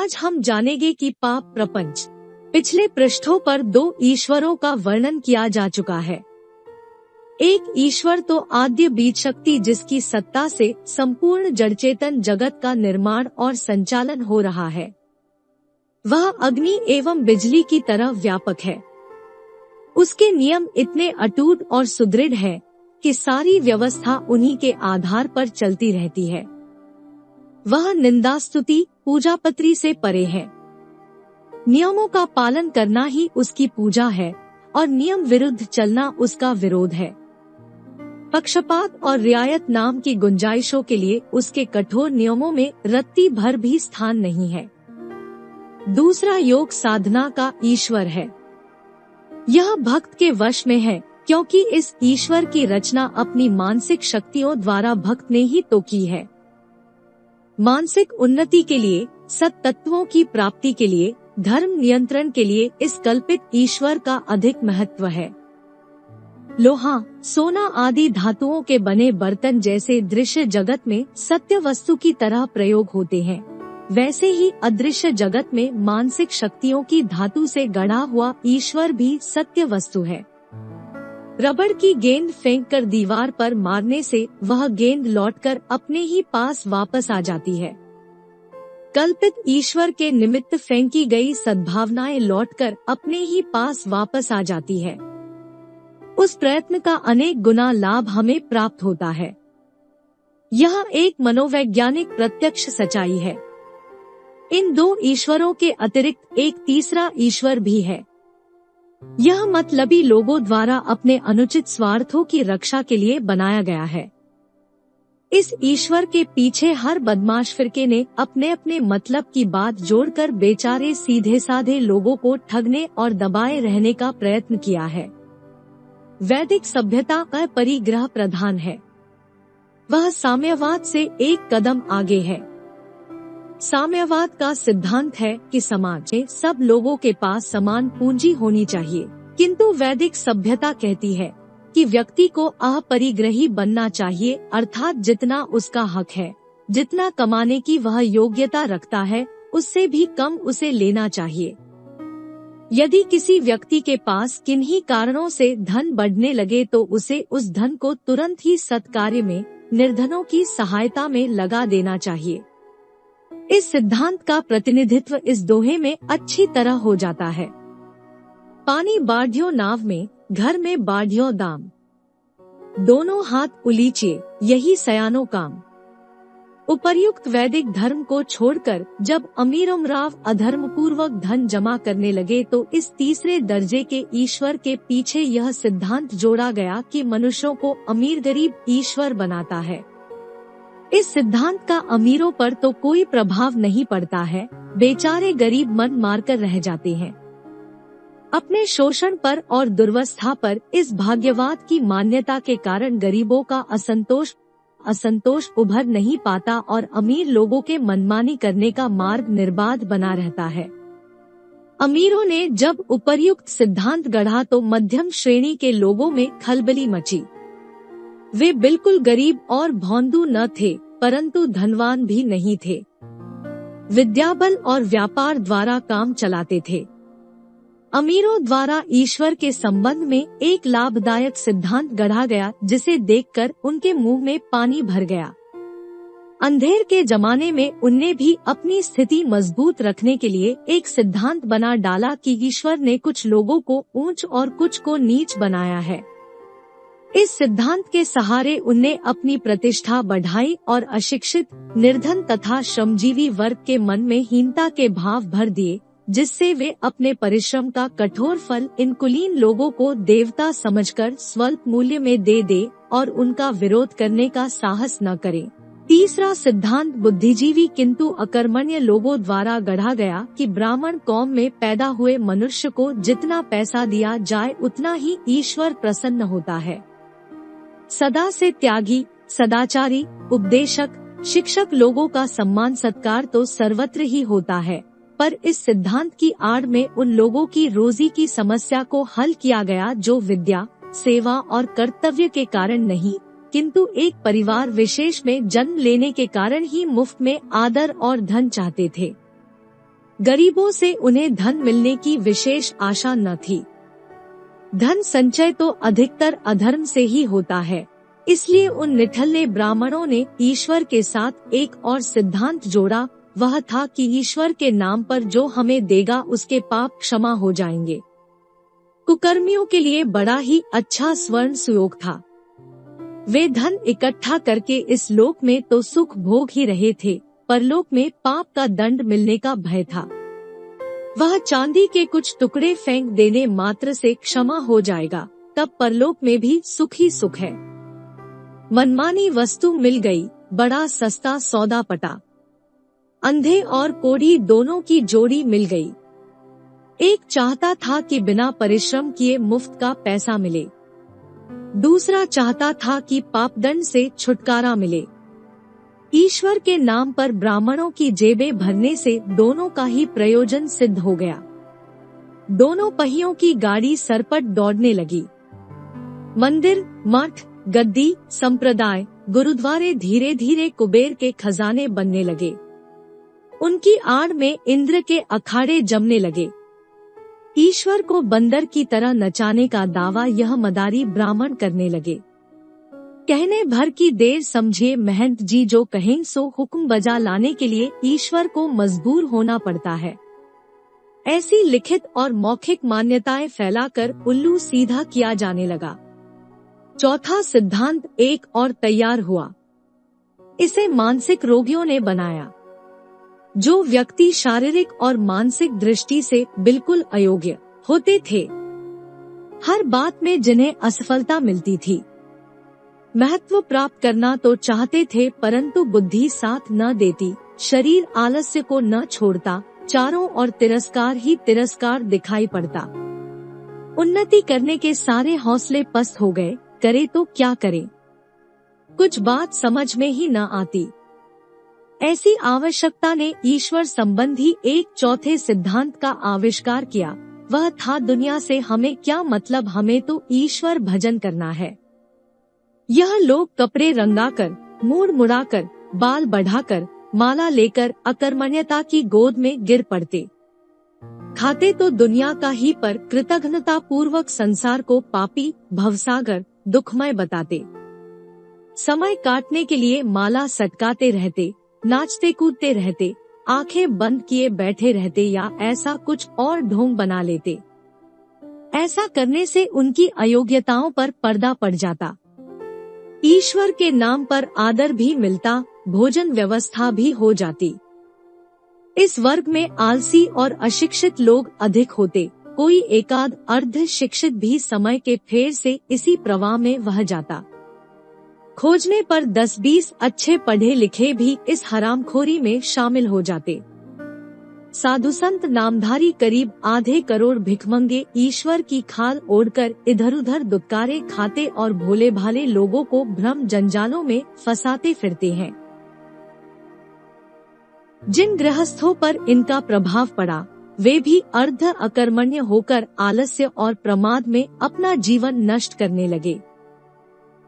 आज हम जानेंगे कि पाप प्रपंच। पिछले पृष्ठों पर 2 ईश्वरों का वर्णन किया जा चुका है। एक ईश्वर तो आद्य बीज शक्ति जिसकी सत्ता से संपूर्ण जड़चेतन जगत का निर्माण और संचालन हो रहा है। वह अग्नि एवं बिजली की तरह व्यापक है। उसके नियम इतने अटूट और सुदृढ़ हैं कि सारी व्यवस्था उन्हीं के आधार पर चलती रहती है। वह निंदा स्तुति पूजा पत्री से परे है। नियमों का पालन करना ही उसकी पूजा है और नियम विरुद्ध चलना उसका विरोध है। पक्षपात और रियायत नाम की गुंजाइशों के लिए उसके कठोर नियमों में रत्ती भर भी स्थान नहीं है। दूसरा योग साधना का ईश्वर है। यह भक्त के वश में है, क्योंकि इस ईश्वर की रचना अपनी मानसिक शक्तियों द्वारा भक्त ने ही तो की है। मानसिक उन्नति के लिए, सत्तत्वों की प्राप्ति के लिए, धर्म नियंत्रण के लिए इस कल्पित ईश्वर का अधिक महत्व है। लोहा, सोना आदि धातुओं के बने बर्तन जैसे दृश्य जगत में सत्य वस्तु की तरह प्रयोग होते हैं, वैसे ही अदृश्य जगत में मानसिक शक्तियों की धातु से गढ़ा हुआ ईश्वर भी सत्य वस्तु है। रबड़ की गेंद फेंककर दीवार पर मारने से वह गेंद लौटकर अपने ही पास वापस आ जाती है। कल्पित ईश्वर के निमित्त फेंकी गई सद्भावनाएं लौटकर अपने ही पास वापस आ जाती है। उस प्रयत्न का अनेक गुना लाभ हमें प्राप्त होता है। यह एक मनोवैज्ञानिक प्रत्यक्ष सच्चाई है। इन 2 ईश्वरों के अतिरिक्त एक तीसरा ईश्वर भी है। यह मतलबी लोगों द्वारा अपने अनुचित स्वार्थों की रक्षा के लिए बनाया गया है। इस ईश्वर के पीछे हर बदमाश फिरके ने अपने अपने मतलब की बात जोड़कर बेचारे सीधे साधे लोगों को ठगने और दबाए रहने का प्रयत्न किया है। वैदिक सभ्यता अपरिग्रह प्रधान है। वह साम्यवाद से एक कदम आगे है। साम्यवाद का सिद्धांत है कि समाज में सब लोगों के पास समान पूंजी होनी चाहिए, किंतु वैदिक सभ्यता कहती है कि व्यक्ति को अपरिग्रही बनना चाहिए, अर्थात जितना उसका हक है, जितना कमाने की वह योग्यता रखता है, उससे भी कम उसे लेना चाहिए। यदि किसी व्यक्ति के पास किन्हीं कारणों से धन बढ़ने लगे तो उसे उस धन को तुरंत ही सत्कार्य में, निर्धनों की सहायता में लगा देना चाहिए। इस सिद्धांत का प्रतिनिधित्व इस दोहे में अच्छी तरह हो जाता है। पानी बाढ़ियो नाव में, घर में बाढ़ियो दाम। दोनों हाथ उलीचिए, यही सयानो काम। उपर्युक्त वैदिक धर्म को छोड़कर जब अमीरोमराव अधर्म पूर्वक धन जमा करने लगे तो इस तीसरे दर्जे के ईश्वर के पीछे यह सिद्धांत जोड़ा गया कि मनुष्यों को अमीर गरीब ईश्वर बनाता है। इस सिद्धांत का अमीरों पर तो कोई प्रभाव नहीं पड़ता है, बेचारे गरीब मन मारकर रह जाते हैं। अपने शोषण पर और दुर्वस्था पर इस भाग्यवाद की मान्यता के कारण गरीबों का असंतोष उभर नहीं पाता और अमीर लोगों के मनमानी करने का मार्ग निर्बाध बना रहता है। अमीरों ने जब उपर्युक्त सिद्धांत गढ़ा तो मध्यम श्रेणी के लोगों में खलबली मची। वे बिल्कुल गरीब और भौंदू न थे, परंतु धनवान भी नहीं थे। विद्याबल और व्यापार द्वारा काम चलाते थे। अमीरों द्वारा ईश्वर के संबंध में एक लाभदायक सिद्धांत गढ़ा गया जिसे देखकर उनके मुंह में पानी भर गया। अंधेर के जमाने में उनने भी अपनी स्थिति मजबूत रखने के लिए एक सिद्धांत बना डाला कि ईश्वर ने कुछ लोगों को ऊंच और कुछ को नीच बनाया है। इस सिद्धांत के सहारे उनने अपनी प्रतिष्ठा बढ़ाई और अशिक्षित, निर्धन तथा श्रमजीवी वर्ग के मन में हीनता के भाव भर दिए, जिससे वे अपने परिश्रम का कठोर फल इन कुलीन लोगों को देवता समझकर स्वल्प मूल्य में दे और उनका विरोध करने का साहस न करें। तीसरा सिद्धांत बुद्धिजीवी किंतु अकर्मण्य लोगों द्वारा गढ़ा गया कि ब्राह्मण कौम में पैदा हुए मनुष्य को जितना पैसा दिया जाए उतना ही ईश्वर प्रसन्न होता है। सदा से त्यागी, सदाचारी, उपदेशक, शिक्षक लोगों का सम्मान सत्कार तो सर्वत्र ही होता है, पर इस सिद्धांत की आड़ में उन लोगों की रोजी की समस्या को हल किया गया जो विद्या, सेवा और कर्तव्य के कारण नहीं, किंतु एक परिवार विशेष में जन्म लेने के कारण ही मुफ्त में आदर और धन चाहते थे। गरीबों से उन्हें धन मिलने की विशेष आशा न थी। धन संचय तो अधिकतर अधर्म से ही होता है, इसलिए उन निठल्ले ब्राह्मणों ने ईश्वर के साथ एक और सिद्धांत जोड़ा, वह था कि ईश्वर के नाम पर जो हमें देगा उसके पाप क्षमा हो जाएंगे। कुकर्मियों के लिए बड़ा ही अच्छा स्वर्ण सुयोग था। वे धन इकट्ठा करके इस लोक में तो सुख भोग ही रहे थे, परलोक में पाप का दंड मिलने का भय था। वह चांदी के कुछ टुकड़े फेंक देने मात्र से क्षमा हो जाएगा, तब परलोक में भी सुख ही सुख है। मनमानी वस्तु मिल गई, बड़ा सस्ता सौदा पटा। अंधे और कोढ़ी दोनों की जोड़ी मिल गई। एक चाहता था कि बिना परिश्रम किए मुफ्त का पैसा मिले, दूसरा चाहता था कि पापदंड से छुटकारा मिले। ईश्वर के नाम पर ब्राह्मणों की जेबें भरने से दोनों का ही प्रयोजन सिद्ध हो गया। दोनों पहियों की गाड़ी सरपट दौड़ने लगी। मंदिर, मठ, गद्दी, संप्रदाय, गुरुद्वारे धीरे धीरे कुबेर के खजाने बनने लगे। उनकी आड़ में इंद्र के अखाड़े जमने लगे। ईश्वर को बंदर की तरह नचाने का दावा यह मदारी ब्राह्मण करने लगे। कहने भर की देर समझिए महंत जी जो कहें सो हुक्म बजा लाने के लिए ईश्वर को मजबूर होना पड़ता है। ऐसी लिखित और मौखिक मान्यताएं फैलाकर उल्लू सीधा किया जाने लगा। चौथा सिद्धांत एक और तैयार हुआ। इसे मानसिक रोगियों ने बनाया। जो व्यक्ति शारीरिक और मानसिक दृष्टि से बिल्कुल अयोग्य होते थे, हर बात में जिन्हें असफलता मिलती थी, महत्व प्राप्त करना तो चाहते थे परंतु बुद्धि साथ न देती, शरीर आलस्य को न छोड़ता, चारों ओर तिरस्कार ही तिरस्कार दिखाई पड़ता। उन्नति करने के सारे हौसले पस्त हो गए, करे तो क्या करे, कुछ बात समझ में ही न आती। ऐसी आवश्यकता ने ईश्वर संबंधी एक चौथे सिद्धांत का आविष्कार किया। वह था दुनिया से हमें क्या मतलब, हमें तो ईश्वर भजन करना है। यह लोग कपड़े रंगाकर, मूड़ मुड़ाकर, बाल बढ़ाकर, माला लेकर अकर्मण्यता की गोद में गिर पड़ते। खाते तो दुनिया का ही पर कृतघ्नता पूर्वक संसार को पापी, भवसागर, दुखमय बताते। समय काटने के लिए माला सटकाते रहते, नाचते कूदते रहते, आंखें बंद किए बैठे रहते या ऐसा कुछ और ढोंग बना लेते। ऐसा करने से उनकी अयोग्यताओं पर पर्दा पड़ जाता। ईश्वर के नाम पर आदर भी मिलता, भोजन व्यवस्था भी हो जाती। इस वर्ग में आलसी और अशिक्षित लोग अधिक होते, कोई एकाध अर्ध शिक्षित भी समय के फेर से इसी प्रवाह में बह जाता। खोजने पर 10-20 अच्छे पढ़े लिखे भी इस हरामखोरी में शामिल हो जाते। साधु संत नामधारी करीब आधे करोड़ भिखमंगे ईश्वर की खाल ओढ़कर इधर उधर दुत्कारे खाते और भोले भाले लोगों को भ्रम जंजालों में फंसाते फिरते हैं। जिन गृहस्थों पर इनका प्रभाव पड़ा, वे भी अर्ध अकर्मण्य होकर आलस्य और प्रमाद में अपना जीवन नष्ट करने लगे।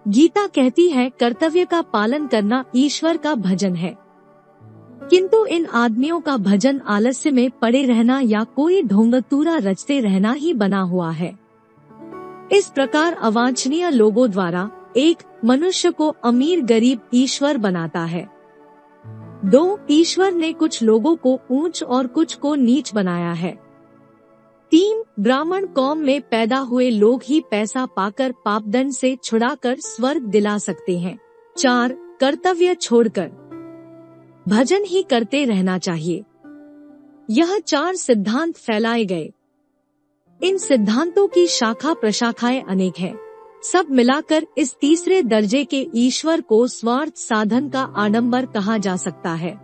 गीता कहती है, कर्तव्य का पालन करना ईश्वर का भजन है। किंतु इन आदमियों का भजन आलस्य में पड़े रहना या कोई ढोंगतूरा रचते रहना ही बना हुआ है। इस प्रकार अवांछनीय लोगों द्वारा एक, मनुष्य को अमीर गरीब ईश्वर बनाता है। 2, ईश्वर ने कुछ लोगों को ऊंच और कुछ को नीच बनाया है। 3, ब्राह्मण कौम में पैदा हुए लोग ही पैसा पाकर पापदंड से छुड़ाकर स्वर्ग दिला सकते हैं। 4, कर्तव्य छोड़कर भजन ही करते रहना चाहिए। यह 4 सिद्धांत फैलाए गए। इन सिद्धांतों की शाखा प्रशाखाएं अनेक हैं। सब मिलाकर इस तीसरे दर्जे के ईश्वर को स्वार्थ साधन का आडंबर कहा जा सकता है।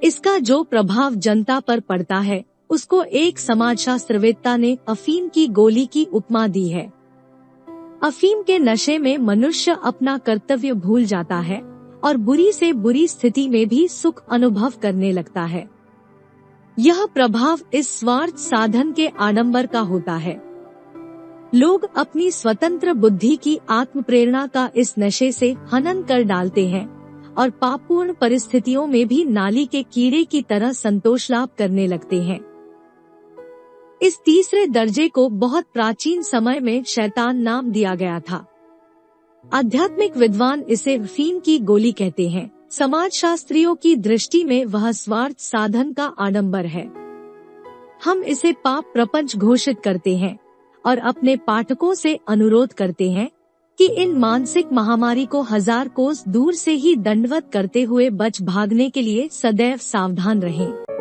इसका जो प्रभाव जनता पर पड़ता है, उसको एक समाजशास्त्रवेत्ता ने अफीम की गोली की उपमा दी है। अफीम के नशे में मनुष्य अपना कर्तव्य भूल जाता है और बुरी से बुरी स्थिति में भी सुख अनुभव करने लगता है। यह प्रभाव इस स्वार्थ साधन के आडंबर का होता है। लोग अपनी स्वतंत्र बुद्धि की आत्म प्रेरणा का इस नशे से हनन कर डालते हैं और पापपूर्ण परिस्थितियों में भी नाली के कीड़े की तरह संतोष लाभ करने लगते हैं। इस तीसरे दर्जे को बहुत प्राचीन समय में शैतान नाम दिया गया था। आध्यात्मिक विद्वान इसे अफीम की गोली कहते हैं। समाजशास्त्रियों की दृष्टि में वह स्वार्थ साधन का आडंबर है। हम इसे पाप प्रपंच घोषित करते हैं और अपने पाठकों से अनुरोध करते हैं कि इन मानसिक महामारी को 1000 कोस दूर से ही दंडवत करते हुए बच भागने के लिए सदैव सावधान रहें।